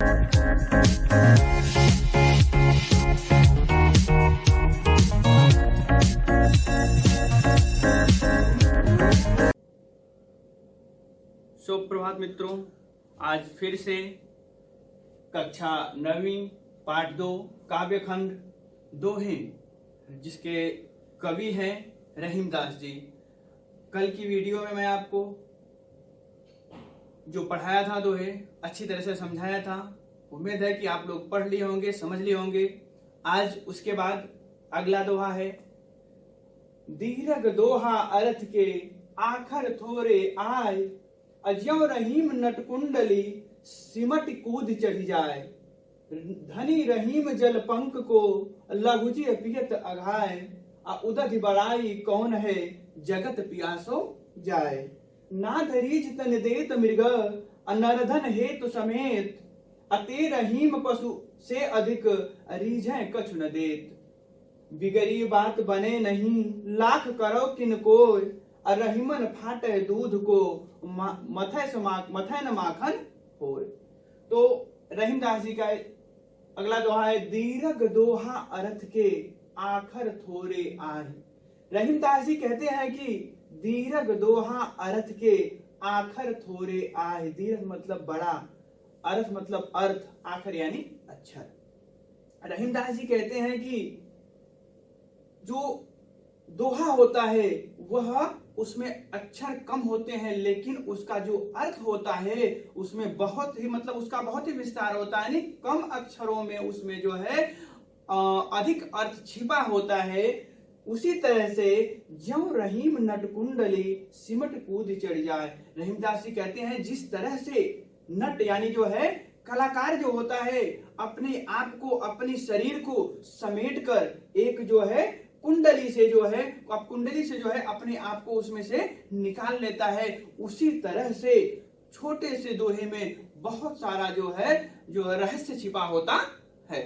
सुप्रभात मित्रों, आज फिर से कक्षा 9वीं पाठ 2 काव्यखंड दोहे जिसके कवि हैं रहीमदास जी। कल की वीडियो में मैं आपको जो पढ़ाया था दोहे अच्छी तरह से समझाया था। उम्मीद है कि आप लोग पढ़ लिए होंगे, समझ लिए होंगे। आज उसके बाद अगला दोहा है। दीर्घ दोहा अर्थ के आखर थोरे आय, अज्यों रहीम नटकुंडली सिमट कूद चढ़ी जाए। धनी रहीम जल पंक को लघुजी पियत अघाय, उदधि बड़ाई कौन है जगत पियासो जाए। नाथ रीझ तन देत मृग नरधन हेतु समेत, अते रहीम पशु से अधिक रीझे कछु न देत। बिगड़ी बात बने नहीं लाख करो किन कोय, रहीमन फाटे दूध को मथै न माखन होय। तो रहीमदास जी का अगला दोहा है। दीर्घ दोहा अर्थ के आखर थोरे आय। रहीमदास जी कहते हैं कि दीर्घ दोहा अर्थ के आखर थोरे आय। दीर्घ मतलब बड़ा, अर्थ मतलब अर्थ, आखर यानी अक्षर। रहीमदास जी कहते हैं कि जो दोहा होता है वह उसमें अक्षर कम होते हैं, लेकिन उसका जो अर्थ होता है उसमें बहुत ही मतलब उसका बहुत ही विस्तार होता है। यानी कम अक्षरों में उसमें जो है अधिक अर्थ छिपा होता है। उसी तरह से ज्यों रहीम नटकुंडली सिमट कूद चढ़ जाए। रहीमदास जी कहते हैं जिस तरह से नट यानी जो है कलाकार जो होता है अपने आप को, अपने शरीर को समेट कर एक जो है कुंडली से जो है अपने आप को उसमें से निकाल लेता है, उसी तरह से छोटे से दोहे में बहुत सारा जो है जो रहस्य छिपा होता है।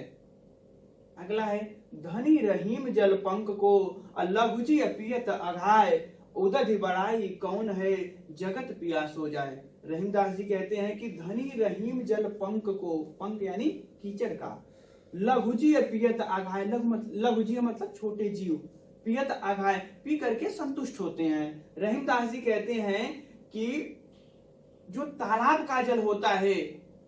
अगला है। धनी रहीम जल पंक को लघुजी पियत अघाय, उदधि बड़ाई कौन है जगत पियासो जाए। रहीमदास जी कहते हैं कि धनी रहीम जल पंक को, पंक यानी कीचड़ का, लघुजी पियत अघाय, लघुजी मतलब छोटे जीव, पियत अघाय पी करके संतुष्ट होते हैं। रहीमदास जी कहते हैं कि जो तालाब का जल होता है,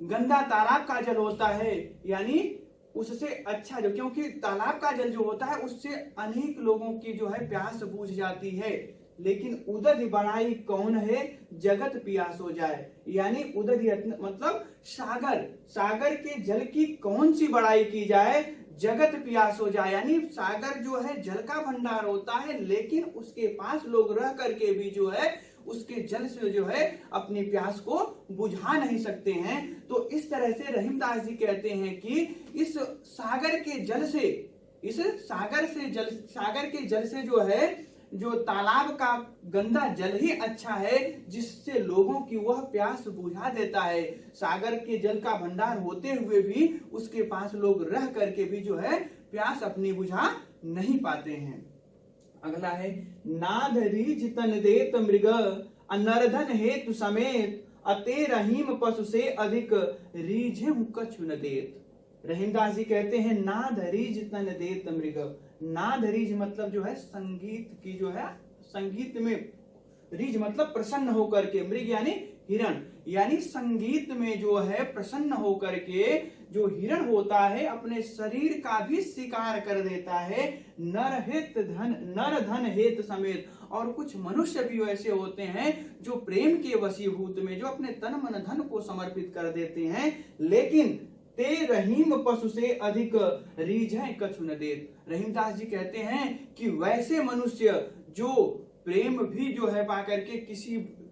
गंदा तालाब का जल होता है, यानी उससे अच्छा जो, क्योंकि तालाब का जल जो होता है उससे अनेक लोगों की जो है प्यास बुझ जाती है, लेकिन उदधि बड़ाई कौन है जगत पियासो जाए। यानी उदधि मतलब सागर, सागर के जल की कौन सी बड़ाई की जाए, जगत पियासो जाए। यानी सागर जो है जल का भंडार होता है, लेकिन उसके पास लोग रह करके भी जो है उसके जल से जो है अपनी प्यास को बुझा नहीं सकते हैं। तो इस तरह से रहीमदास जी कहते हैं कि इस सागर के जल से, इस सागर के जल से जो है जो तालाब का गंदा जल ही अच्छा है, जिससे लोगों की वह प्यास बुझा देता है। सागर के जल का भंडार होते हुए भी उसके पास लोग रह करके भी जो है प्यास अपनी बुझा नहीं पाते हैं। अगला है। नाद रीझ तन देत मृग नरधन हेतु समेत, अते रहीम पशु से अधिक रीझे कछु न देत। रहीमदास जी कहते हैं नाद रीझ तन देत मृग। नाद रीझ मतलब जो है संगीत की जो है, संगीत में रीझ मतलब प्रसन्न होकर के, मृग यानी हिरण, यानी संगीत में जो है प्रसन्न होकर के जो हिरण होता है अपने शरीर का भी शिकार कर देता है। नर धन हेत समेत। और कुछ मनुष्य भी ऐसे होते हैं जो प्रेम के वशीभूत में जो अपने तन मन धन को समर्पित कर देते हैं, लेकिन ते रहीम पशु से अधिक रीझे कछु न देत। रहीमदास जी कहते हैं कि वैसे मनुष्य जो प्रेम भी जो है पाकर के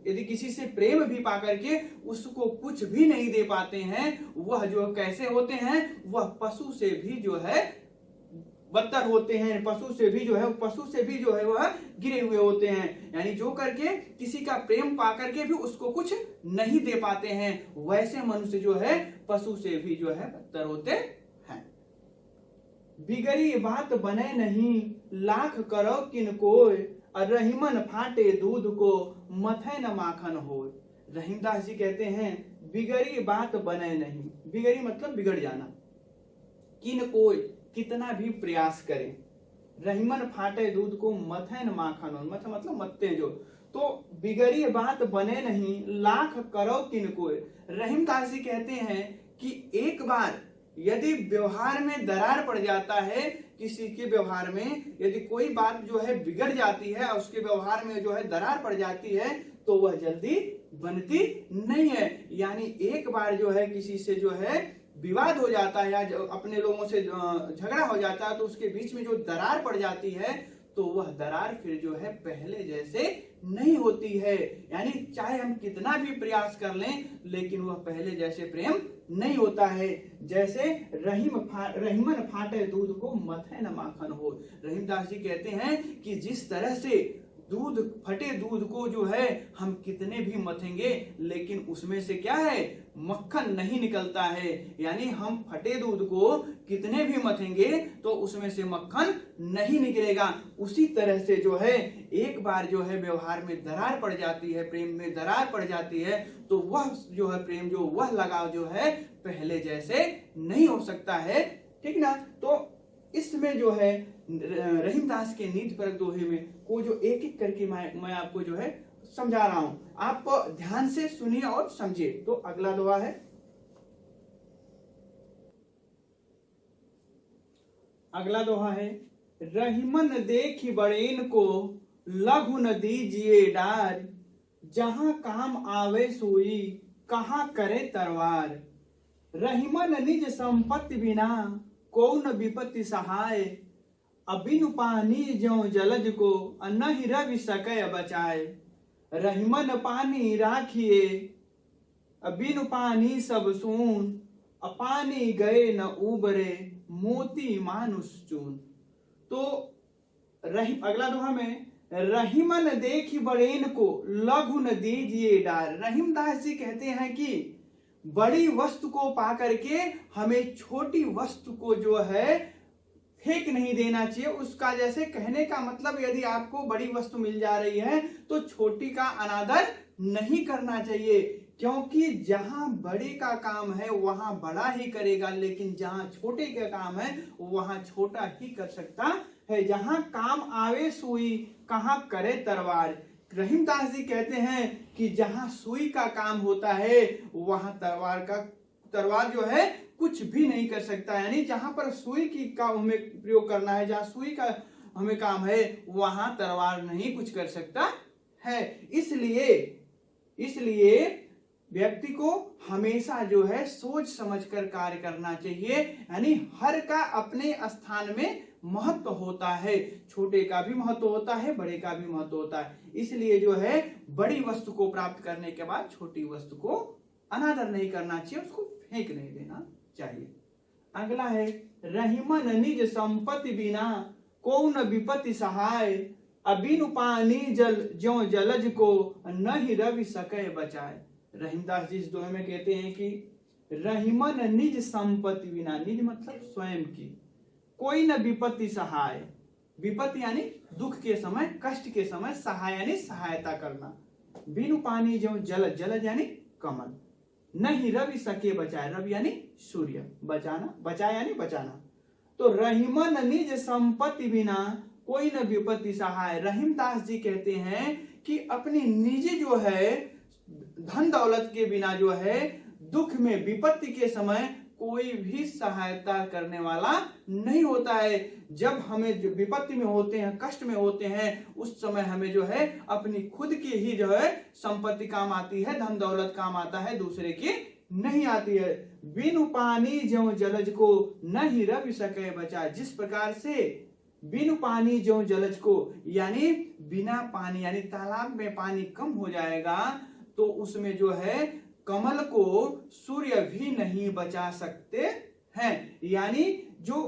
यदि किसी से प्रेम भी पाकर के उसको कुछ भी नहीं दे पाते हैं, वह जो कैसे होते हैं, वह पशु से भी जो है बदतर होते हैं। पशु से भी जो है वह गिरे हुए होते हैं। यानी जो करके किसी का प्रेम पाकर के भी उसको कुछ नहीं दे पाते हैं, वैसे मनुष्य जो है पशु से भी जो है बदतर होते हैं। बिगड़ी बात बने नहीं लाख करो किन कोय, रहीमन फाटे दूध को मथे न माखन हो। रहीमदास जी कहते हैं बिगड़ी बात बने नहीं। बिगड़ी मतलब बिगड़ जाना। किन कोई कितना भी प्रयास करे, रहीमन फाटे दूध को मथे न माखन हो, मतलब मत्ते जो, तो बिगड़ी बात बने नहीं, लाख करो किन कोई। रहीमदास जी कहते हैं कि एक बार यदि व्यवहार में दरार पड़ जाता है, किसी के व्यवहार में यदि कोई बात जो है बिगड़ जाती है और उसके व्यवहार में जो है दरार पड़ जाती है, तो वह जल्दी बनती नहीं है। यानी एक बार जो है किसी से जो है विवाद हो जाता है या अपने लोगों से झगड़ा हो जाता है, तो उसके बीच में जो दरार पड़ जाती है, तो वह दरार फिर जो है पहले जैसे नहीं होती है। यानी चाहे हम कितना भी प्रयास कर लें, लेकिन वह पहले जैसे प्रेम नहीं होता है। जैसे रहीमन फाटे दूध को मथे न माखन हो। रहीमदास जी कहते हैं कि जिस तरह से फटे दूध को जो है हम कितने भी मथेंगे, लेकिन उसमें से क्या है, मक्खन नहीं निकलता है। यानी हम फटे दूध को कितने भी मथेंगे तो उसमें से मक्खन नहीं निकलेगा। उसी तरह से जो है एक बार जो है व्यवहार में दरार पड़ जाती है, प्रेम में दरार पड़ जाती है, तो वह जो है प्रेम जो वह लगाव जो है पहले जैसे नहीं हो सकता है। ठीक ना। तो इसमें जो है रहीमदास के नीति परक दोहे में को जो एक एक करके मैं आपको जो है समझा रहा हूं, आप ध्यान से सुनिए और समझिए। तो अगला दोहा है, अगला दोहा है, रहीमन देखी बड़ेन को लघु न दीजिए डार, जहां काम आवे सोई कहां करे तरवार। रहीमन निज संपत्ति बिना कौन विपत्ति सहाय, अबिनु पानी ज्यों जलज को नहीं रवि सकै बचाए। रहीमन पानी राखिए अबिनु पानी सब सून, अपानी गए न उबरे मोती मानुष चून। तो अगला दोहा में, रहीमन देखी बड़ेन को लघु न दीजिए डार। रहीमदास जी कहते हैं कि बड़ी वस्तु को पाकर के हमें छोटी वस्तु को जो है फेंक नहीं देना चाहिए। उसका जैसे कहने का मतलब, यदि आपको बड़ी वस्तु मिल जा रही है तो छोटी का अनादर नहीं करना चाहिए, क्योंकि जहां बड़े का काम है वहां बड़ा ही करेगा, लेकिन जहां छोटे का काम है वहां छोटा ही कर सकता है। जहां काम आवे सुई कहां करे तरवार। रहीमदास जी कहते हैं कि जहां सुई का काम होता है वहां तलवार जो है कुछ भी नहीं कर सकता। यानी जहां पर सुई की का हमें प्रयोग करना है, जहां सुई का हमें काम है, वहां तलवार नहीं कुछ कर सकता है। इसलिए व्यक्ति को हमेशा जो है सोच समझकर कार्य करना चाहिए। यानी हर का अपने स्थान में महत्व होता है, छोटे का भी महत्व होता है, बड़े का भी महत्व होता है। इसलिए जो है बड़ी वस्तु को प्राप्त करने के बाद छोटी वस्तु को अनादर नहीं करना चाहिए, उसको फेंक नहीं देना चाहिए। अगला है, रहीमन निज संपत्ति बिना कौन विपत्ति सहाय, अबिनु पानी जल ज्यों जलज को नहीं रवि सकै बचाए। रहीमदास जी इस दोहे में कहते हैं कि रहीमन निज संपत्ति बिना, निज मतलब स्वयं की, कोई न विपत्ति सहाय। विपत्ति यानी दुख के समय, कष्ट के समय, सहाय यानी सहायता करना। बिनु पानी ज्यों जलज, जलज यानी कमल, नहीं रवि सके बचाए, रवि यानी सूर्य, बचाना, बचाए यानी बचाना। तो रहीमन निज संपत्ति बिना कोई न विपत्ति सहाय। रहीमदास जी कहते हैं कि अपनी निजी जो है धन दौलत के बिना जो है दुख में, विपत्ति के समय कोई भी सहायता करने वाला नहीं होता है। जब हमें विपत्ति में होते हैं, कष्ट में होते हैं, उस समय हमें जो है अपनी खुद की ही जो है संपत्ति काम आती है, धन दौलत काम आता है, दूसरे की नहीं आती है। बिनु पानी ज्यों जलज को नहीं रवि सके बचा। जिस प्रकार से बिनु पानी ज्यों जलज को, यानी बिना पानी, यानी तालाब में पानी कम हो जाएगा तो उसमें जो है कमल को सूर्य भी नहीं बचा सकते हैं। यानी जो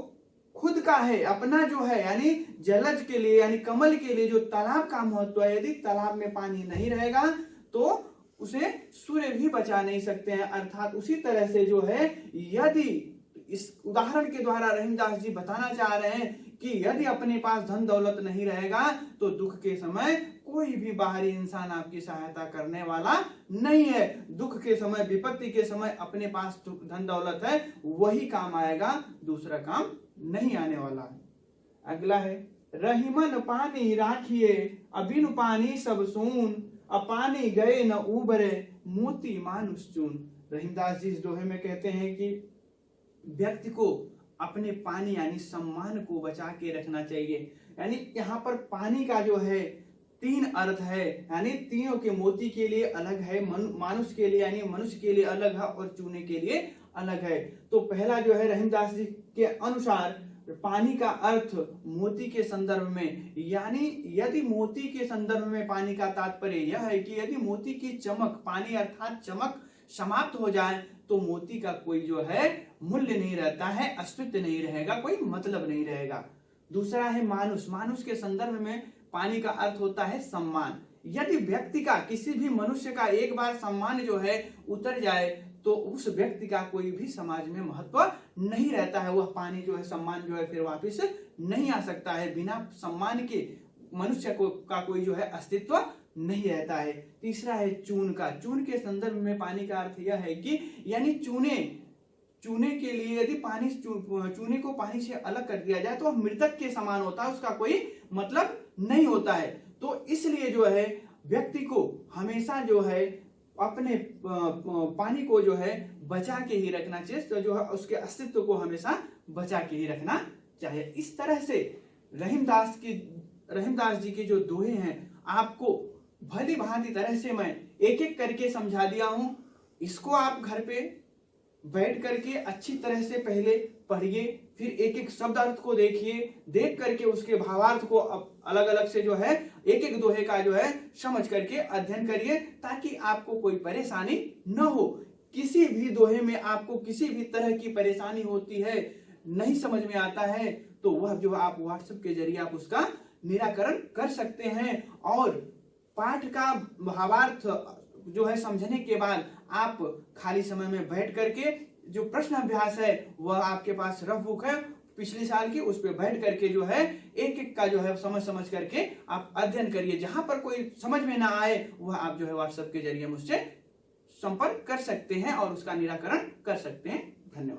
खुद का है, अपना जो है, यानी जलज के लिए, यानी कमल के लिए जो तालाब का महत्व है, यदि तालाब में पानी नहीं रहेगा तो उसे सूर्य भी बचा नहीं सकते हैं। अर्थात उसी तरह से जो है, यदि इस उदाहरण के द्वारा रहीमदास जी बताना चाह रहे हैं कि यदि अपने पास धन दौलत नहीं रहेगा तो दुख के समय कोई भी बाहरी इंसान आपकी सहायता करने वाला नहीं है। दुख के समय, विपत्ति के समय अपने पास धन दौलत है, वही काम आएगा, दूसरा काम नहीं आने वाला है। अगला है, रहीमन पानी राखिए अबिन पानी सब सून, अपानी गए न उबरे मोती मानुष चून। रहीमदास जी इस दोहे में कहते हैं कि व्यक्ति को अपने पानी यानी सम्मान को बचा के रखना चाहिए। यानी यहाँ पर पानी का जो है तीन अर्थ है, यानी तीनों के मोती के लिए अलग है, मानुष के लिए यानी मनुष्य के लिए अलग है और चूने के लिए अलग है। तो पहला जो है रहीमदास जी के अनुसार पानी का अर्थ मोती के संदर्भ में, यानी यदि मोती के संदर्भ में पानी का तात्पर्य यह है कि यदि मोती की चमक, पानी अर्थात चमक समाप्त हो जाए तो मोती का कोई जो है मूल्य नहीं रहता है, अस्तित्व नहीं रहेगा, कोई मतलब नहीं रहेगा। दूसरा है मानुष। मानुष के संदर्भ में पानी का अर्थ होता है सम्मान। यदि व्यक्ति का, किसी भी मनुष्य का एक बार सम्मान जो है उतर जाए तो उस व्यक्ति का कोई भी समाज में महत्व नहीं रहता है। वह पानी जो है, सम्मान जो है फिर वापस नहीं आ सकता है। बिना सम्मान के मनुष्य को का कोई जो है अस्तित्व नहीं रहता है। तीसरा है चून का। चून के संदर्भ में पानी का अर्थ यह है कि यानी चूने के लिए यदि पानी चूने को पानी से अलग कर दिया जाए तो वह मृतक के समान होता है, उसका कोई मतलब नहीं होता है। तो इसलिए जो है व्यक्ति को हमेशा जो है अपने पानी को जो है बचा के ही रखना चाहिए, तो जो है उसके अस्तित्व को हमेशा बचा के ही रखना चाहिए। इस तरह से रहीमदास जी के जो दोहे हैं आपको भली भांति तरह से मैं एक एक करके समझा दिया हूं। इसको आप घर पे बैठ करके अच्छी तरह से पहले पढ़िए, फिर एक एक शब्द अर्थ को देखिए, देख करके उसके भावार्थ को अलग अलग से जो है एक एक दोहे का जो है समझ करके अध्ययन करिए, ताकि आपको कोई परेशानी न हो। किसी भी दोहे में आपको किसी भी तरह की परेशानी होती है, नहीं समझ में आता है, तो वह जो आप व्हाट्सएप के जरिए आप उसका निराकरण कर सकते हैं। और पाठ का भावार्थ जो है समझने के बाद आप खाली समय में बैठ करके जो प्रश्न अभ्यास है वह आपके पास रफ बुक है पिछले साल की, उस पर बैठ करके जो है एक एक का जो है समझ करके आप अध्ययन करिए। जहां पर कोई समझ में ना आए वह आप जो है व्हाट्सएप के जरिए मुझसे संपर्क कर सकते हैं और उसका निराकरण कर सकते हैं।